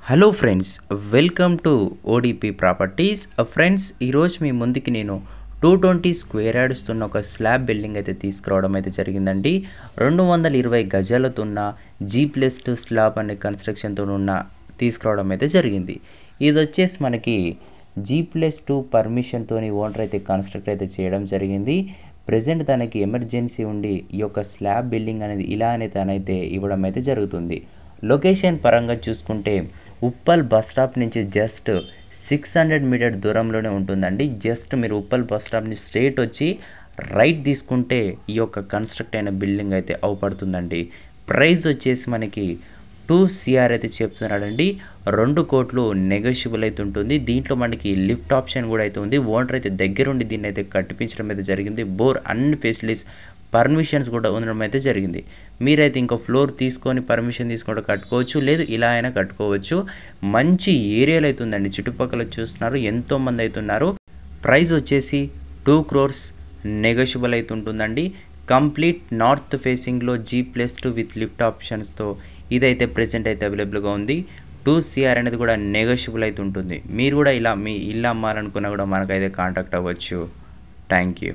Hello friends, welcome to ODP properties. Friends, ఈరోజు మీ ముందుకి నేను 220 స్క్వేర్ యార్డ్స్తో ఒక స్లాబ్ బిల్డింగ్ అయితే తీసుకురావడం అయితే జరిగిందండి. 220 గజాలతో ఉన్న G+2 స్లాబ్ అనే కన్స్ట్రక్షన్తో ఉన్న తీసుకురావడం అయితే జరిగింది. ఇది వచ్చేసి మనకి G+2 పర్మిషన్తో ఓనర్ అయితే కన్స్ట్రక్ట్ అయితే చేయడం జరిగింది. ప్రజెంట్ తనకి ఎమర్జెన్సీ ఉండి ఈ యొక్క స్లాబ్ బిల్డింగ్ అనేది ఇలా అనేది తనైతే ఇవ్వడం అయితే జరుగుతుంది. లొకేషన్ పరంగా చూసుకుంటే ఉప్పల్ బస్ స్టాప్ నుంచి జస్ట్ 600 మీటర్ దూరంలోనే ఉంటుందండి. జస్ట్ మీరు ఉప్పల్ బస్ స్టాప్ నుంచి స్ట్రైట్ వచ్చి రైట్ తీసుకుంటే ఈ యొక్క కన్స్ట్రక్ట్ అయిన బిల్డింగ్ అయితే అవపడుతుందండి. ప్రైస్ వచ్చేసి మనకి 2 CR అయితే చెప్తున్నాడండి. 2 కోట్లు నెగోషియబుల్ అయితే ఉంటుంది. దీంట్లో మనకి లిఫ్ట్ ఆప్షన్ కూడా అయితే ఉంది. ఓనర్ అయితే దగ్గరుండి దీన్ని అయితే కట్టించడం అయితే జరిగింది. బోర్ అన్ని ఫెసిలిటీస్ పర్మిషన్స్ కూడా ఉండడం అయితే జరిగింది. మీరైతే ఇంకో ఫ్లోర్ తీసుకొని పర్మిషన్ తీసుకుంటే కట్టుకోవచ్చు, లేదు ఇలా అయినా కట్టుకోవచ్చు. మంచి ఏరియాలో అయితే ఉందండి. చుట్టుపక్కల చూస్తున్నారు ఎంతోమంది అవుతున్నారు. ప్రైస్ వచ్చేసి 2 crores నెగోషియబుల్ అయితే ఉంటుందండి. కంప్లీట్ నార్త్ ఫేసింగ్లో G+2 విత్ లిఫ్ట్ ఆప్షన్స్తో ఇదైతే ప్రెజెంట్ అయితే అవైలబుల్గా ఉంది. 2 CR అనేది కూడా నెగోషియబుల్ అయితే ఉంటుంది. మీరు కూడా ఇలా మీ ఇల్లు అమ్మాలనుకున్నా కూడా మనకైతే కాంటాక్ట్ అవ్వచ్చు. Thank you.